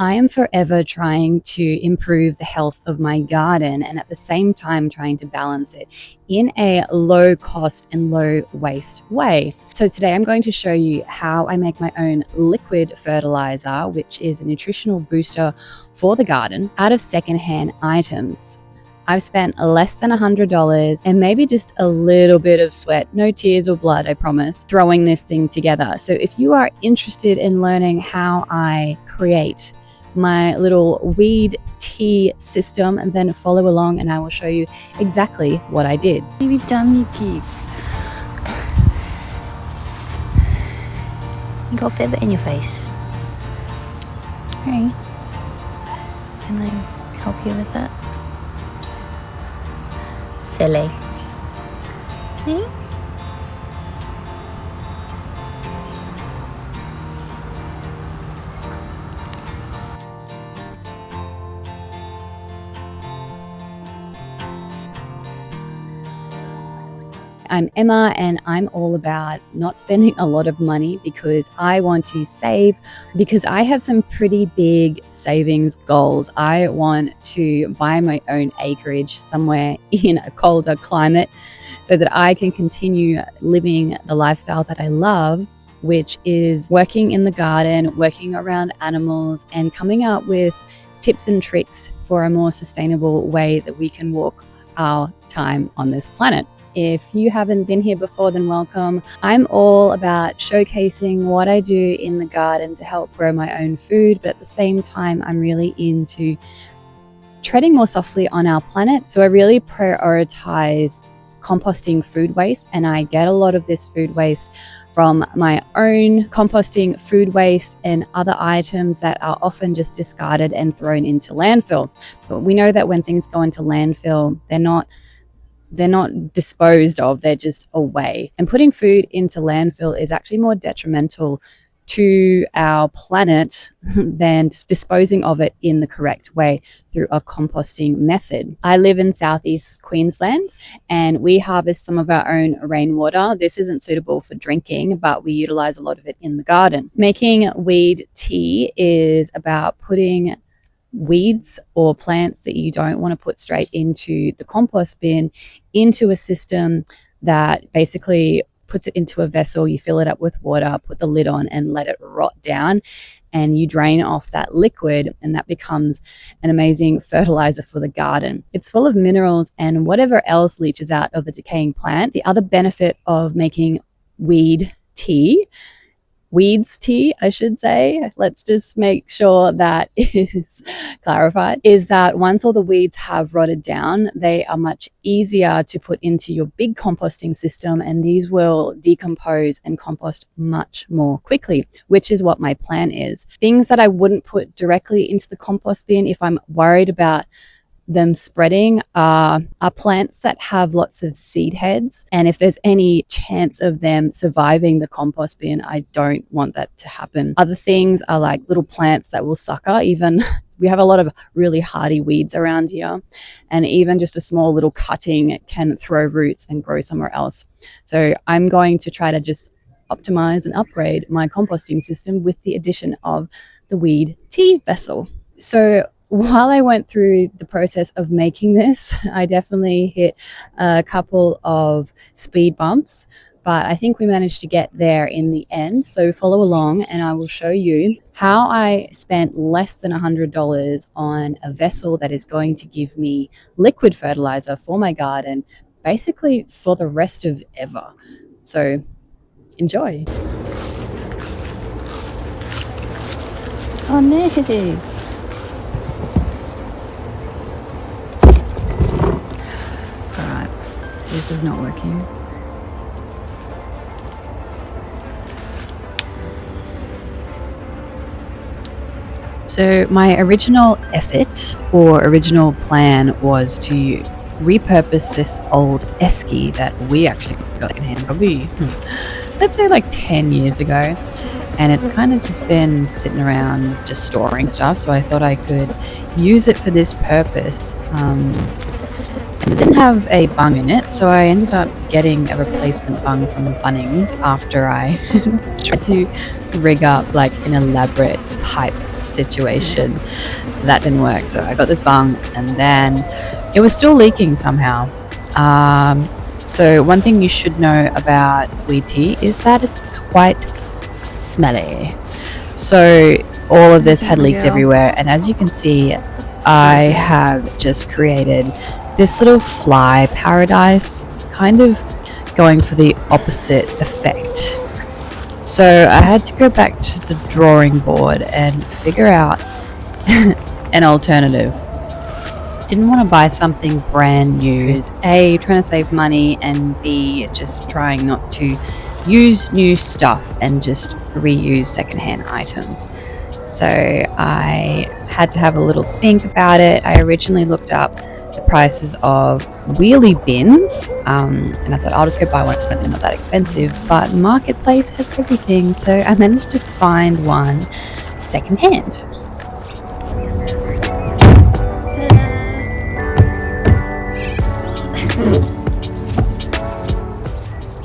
I am forever trying to improve the health of my garden and at the same time trying to balance it in a low cost and low waste way. So today I'm going to show you how I make my own liquid fertilizer, which is a nutritional booster for the garden, out of secondhand items. I've spent less than $100 and maybe just a little bit of sweat, no tears or blood, I promise, throwing this thing together. So if you are interested in learning how I create my little weed tea system, and then follow along and I will show you exactly what I did. Maybe done, you keep. You got a feather in your face. Hey, can I help you with that? Silly. Hey? I'm Emma and I'm all about not spending a lot of money because I want to save, because I have some pretty big savings goals. I want to buy my own acreage somewhere in a colder climate so that I can continue living the lifestyle that I love, which is working in the garden, working around animals, and coming up with tips and tricks for a more sustainable way that we can walk our time on this planet. If you haven't been here before, then welcome. I'm all about showcasing what I do in the garden to help grow my own food, but at the same time, I'm really into treading more softly on our planet. So I really prioritize composting food waste, and I get a lot of this food waste from my own composting food waste and other items that are often just discarded and thrown into landfill. But we know that when things go into landfill, they're not disposed of, they're just away. And putting food into landfill is actually more detrimental to our planet than disposing of it in the correct way through a composting method. I live in southeast Queensland and we harvest some of our own rainwater. This isn't suitable for drinking, but we utilize a lot of it in the garden. Making weed tea is about putting weeds or plants that you don't want to put straight into the compost bin into a system that basically puts it into a vessel. You fill it up with water, put the lid on and let it rot down, and you drain off that liquid, and that becomes an amazing fertilizer for the garden. It's full of minerals and whatever else leaches out of the decaying plant. The other benefit of making weeds tea, I should say, let's just make sure that is clarified, is that once all the weeds have rotted down, they are much easier to put into your big composting system, and these will decompose and compost much more quickly, which is what my plan is. Things that I wouldn't put directly into the compost bin if I'm worried about them spreading are plants that have lots of seed heads, and if there's any chance of them surviving the compost bin, I don't want that to happen. Other things are like little plants that will sucker. Even we have a lot of really hardy weeds around here, and even just a small little cutting can throw roots and grow somewhere else. So I'm going to try to just optimize and upgrade my composting system with the addition of the weed tea vessel. So while I went through the process of making this, I definitely hit a couple of speed bumps, but I think we managed to get there in the end. So follow along and I will show you how I spent less than $100 on a vessel that is going to give me liquid fertilizer for my garden, basically for the rest of ever. So enjoy. Oh no! This is not working. So my original effort or original plan was to repurpose this old esky that we actually got secondhand probably, let's say like 10 years ago. And it's kind of just been sitting around just storing stuff. So I thought I could use it for this purpose. It didn't have a bung in it, so I ended up getting a replacement bung from Bunnings after I tried to rig up like an elaborate pipe situation. That didn't work. So I got this bung, and then it was still leaking somehow. So one thing you should know about weed tea is that it's quite smelly. So all of this had leaked everywhere, and as you can see, I have just created this little fly paradise, kind of going for the opposite effect. So I had to go back to the drawing board and figure out an alternative. Didn't want to buy something brand new. A, trying to save money, and B, just trying not to use new stuff and just reuse secondhand items. So I had to have a little think about it. I originally looked up the prices of wheelie bins, and I thought I'll just go buy one. They're not that expensive, but Marketplace has everything, so I managed to find one secondhand.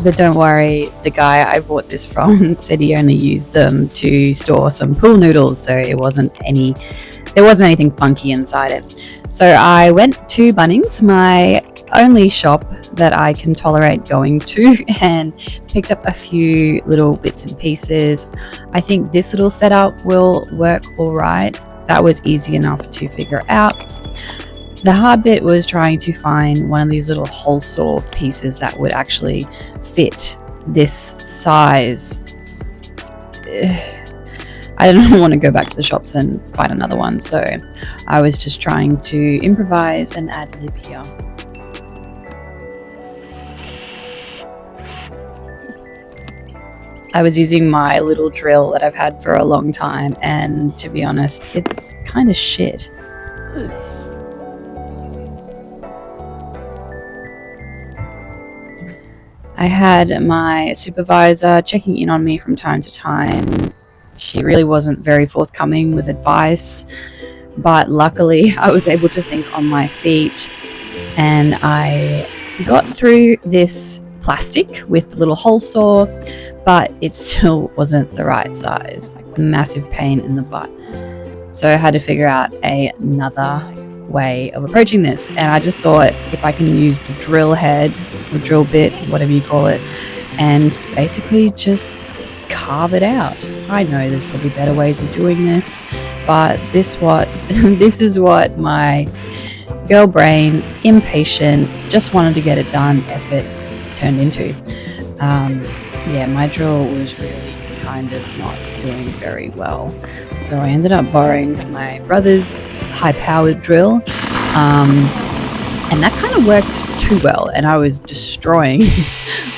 But don't worry, the guy I bought this from said he only used them to store some pool noodles, so there wasn't anything funky inside it. So I went to Bunnings, my only shop that I can tolerate going to, and picked up a few little bits and pieces. I think this little setup will work all right. That was easy enough to figure out. The hard bit was trying to find one of these little hole saw pieces that would actually fit this size. I didn't want to go back to the shops and find another one, so I was just trying to improvise and ad lib here. I was using my little drill that I've had for a long time, and to be honest, it's kind of shit. I had my supervisor checking in on me from time to time. She really wasn't very forthcoming with advice, but luckily I was able to think on my feet, and I got through this plastic with the little hole saw, but it still wasn't the right size. Like, massive pain in the butt. So I had to figure out another way of approaching this, and I just thought if I can use the drill head or drill bit, whatever you call it, and basically just carve it out. I know there's probably better ways of doing this, but this is what my girl brain, impatient, just wanted to get it done effort turned into. My drill was really kind of not doing very well, so I ended up borrowing my brother's high-powered drill, and that kind of worked too well, and I was destroying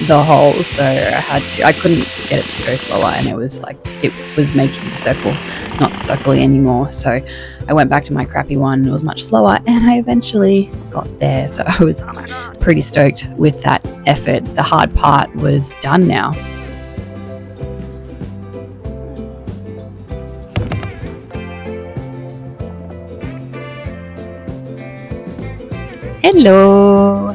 the hole, so I couldn't get it to go slower, and it was making the circle not circly anymore. So I went back to my crappy one. It was much slower, and I eventually got there, so I was pretty stoked with that effort. The hard part was done now. Hello!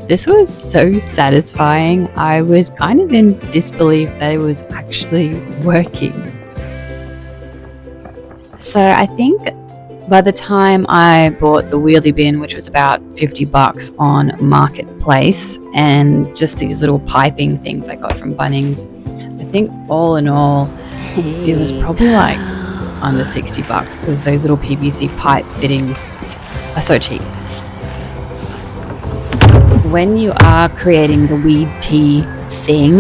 This was so satisfying. I was kind of in disbelief that it was actually working. So I think by the time I bought the wheelie bin, which was about $50 on Marketplace, and just these little piping things I got from Bunnings, I think all in all, it was probably like under $60, because those little PVC pipe fittings are so cheap. When you are creating the weed tea thing,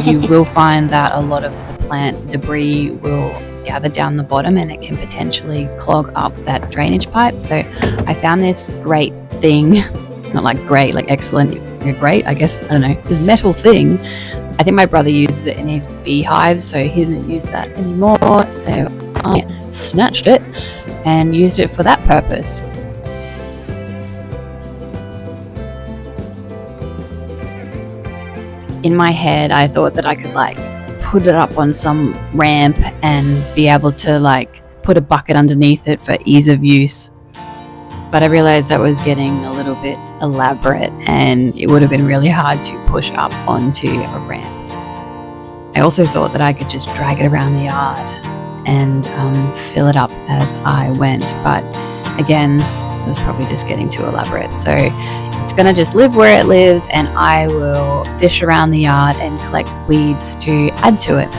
you will find that a lot of the plant debris will gather down the bottom, and it can potentially clog up that drainage pipe. So I found this great thing, not like great, like excellent, great, I guess, I don't know, this metal thing. I think my brother uses it in his beehive, so he didn't use that anymore. So I snatched it and used it for that purpose. In my head, I thought that I could put it up on some ramp and be able to put a bucket underneath it for ease of use. But I realized that was getting a little bit elaborate, and it would have been really hard to push up onto a ramp. I also thought that I could just drag it around the yard and fill it up as I went, but again, it was probably just getting too elaborate. So it's going to just live where it lives, and I will fish around the yard and collect weeds to add to it.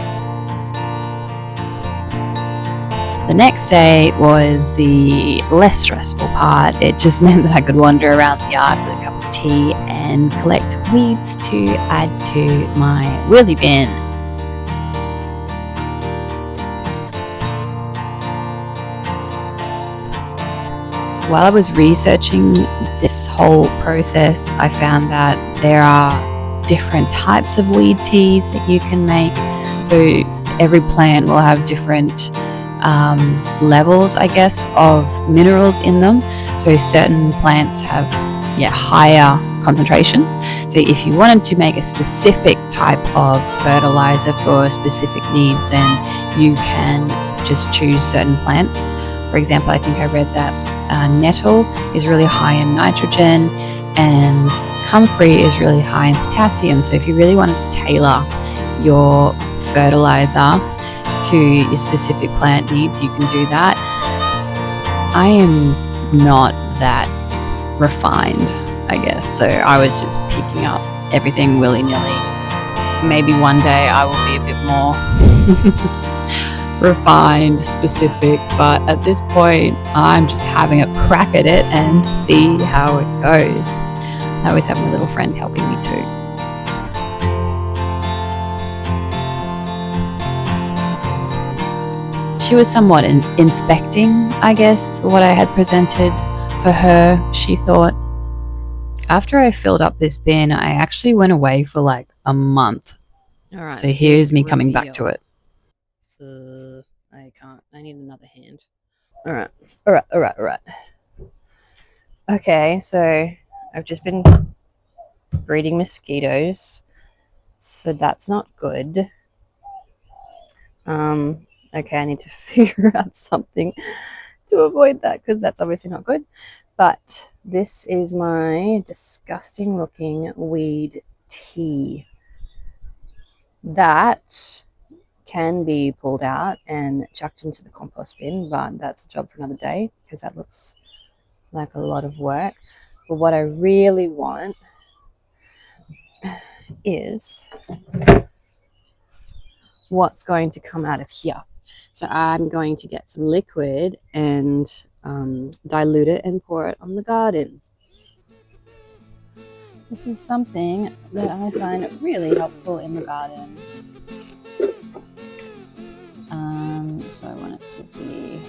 So the next day was the less stressful part. It just meant that I could wander around the yard with a cup of tea and collect weeds to add to my wheelie bin. While I was researching this whole process, I found that there are different types of weed teas that you can make. So every plant will have different levels, I guess, of minerals in them. So certain plants have higher concentrations. So if you wanted to make a specific type of fertilizer for specific needs, then you can just choose certain plants. For example, I think I read that nettle is really high in nitrogen and comfrey is really high in potassium. So if you really wanted to tailor your fertilizer to your specific plant needs, you can do that. I am not that refined, I guess, so I was just picking up everything willy-nilly. Maybe one day I will be a bit more refined, specific, but at this point I'm just having a crack at it and see how it goes. I always have my little friend helping me too. She was somewhat inspecting, I guess, what I had presented for her. She thought, after I filled up this bin, I actually went away for like a month. All right, so here's me coming back to it. I can't. I need another hand. All right. Okay, so I've just been breeding mosquitoes, so that's not good. Okay, I need to figure out something to avoid that, because that's obviously not good. But this is my disgusting looking weed tea that can be pulled out and chucked into the compost bin, but that's a job for another day because that looks like a lot of work. But what I really want is what's going to come out of here. So I'm going to get some liquid and dilute it and pour it on the garden. This is something that I find really helpful in the garden. So I want it to be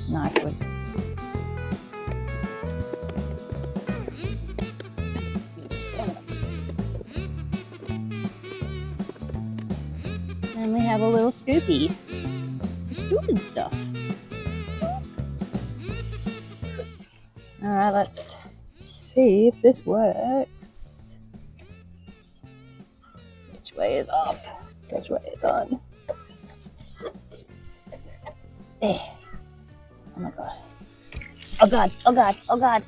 knife wood. And we have a little scoopy for scooping stuff. All right, let's see if this works. Which way is off? Which way is on? Oh my god. Oh god. Oh god. Oh god.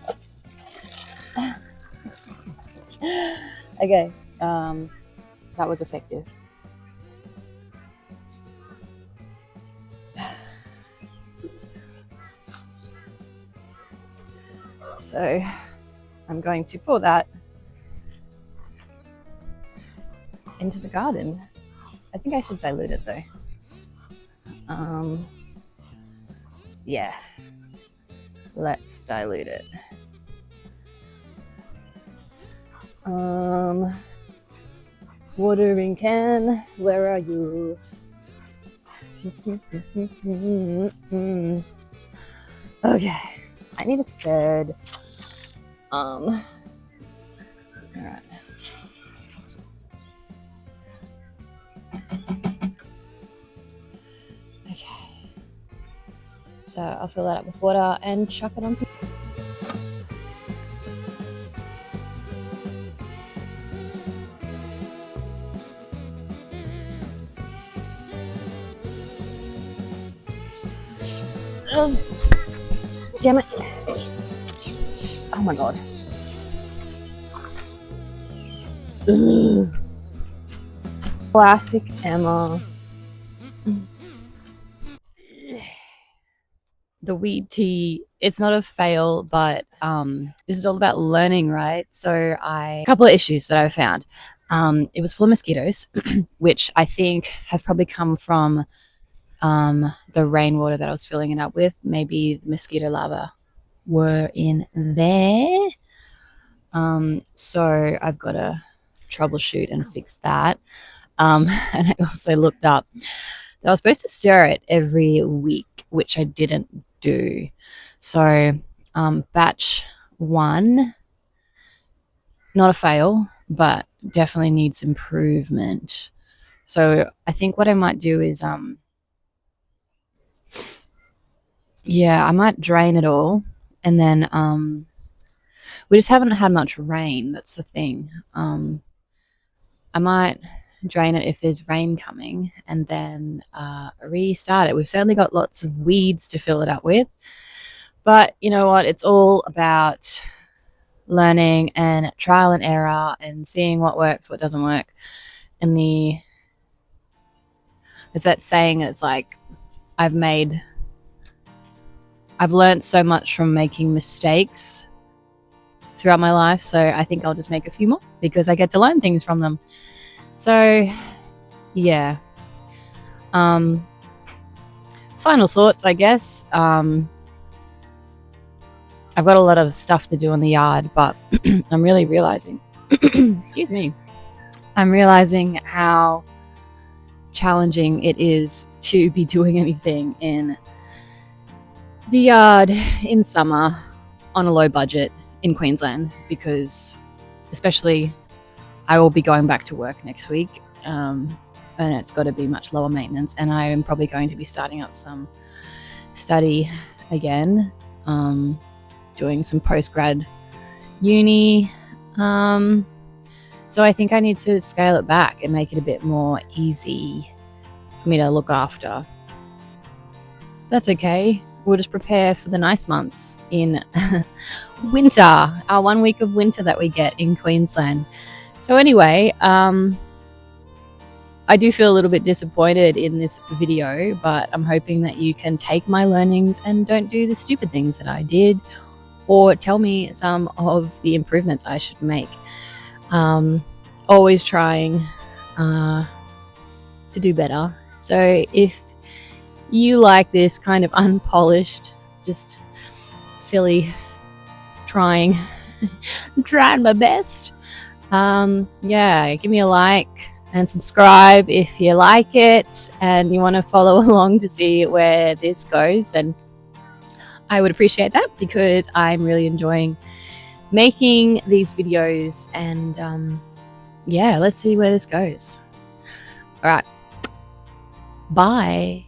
Okay. That was effective. So I'm going to pour that into the garden. I think I should dilute it though. Yeah, let's dilute it. Watering can, where are you? Okay, I need a third. All right. Okay. So I'll fill that up with water and chuck it on some. Oh, damn it. Oh my god. Ugh. Classic Emma. The weed tea, it's not a fail, but this is all about learning, right? So a couple of issues that I found. It was full of mosquitoes, which I think have probably come from the rainwater that I was filling it up with. Maybe the mosquito larvae were in there. So I've got to troubleshoot and fix that. And I also looked up that I was supposed to stir it every week, which I didn't do. So batch 1, not a fail, but definitely needs improvement. So I think what I might do is I might drain it all, and then we just haven't had much rain. That's the thing. I might drain it if there's rain coming, and then restart it. We've certainly got lots of weeds to fill it up with, but you know what? It's all about learning and trial and error and seeing what works, what doesn't work. And it's that saying, it's like I've learned so much from making mistakes throughout my life, so I think I'll just make a few more because I get to learn things from them. So yeah. Final thoughts, I guess. I've got a lot of stuff to do in the yard, but I'm really realizing excuse me, I'm realizing how challenging it is to be doing anything in the yard in summer on a low budget in Queensland, because especially I will be going back to work next week, and it's got to be much lower maintenance, and I am probably going to be starting up some study again, doing some post-grad uni, so I think I need to scale it back and make it a bit more easy for me to look after. That's okay. We'll just prepare for the nice months in winter, our 1 week of winter that we get in Queensland. So anyway, I do feel a little bit disappointed in this video, but I'm hoping that you can take my learnings and don't do the stupid things that I did, or tell me some of the improvements I should make. Always trying to do better. So if you like this kind of unpolished, just silly trying my best, give me a like and subscribe if you like it and you want to follow along to see where this goes, and I would appreciate that because I'm really enjoying making these videos, and let's see where this goes. All right, bye.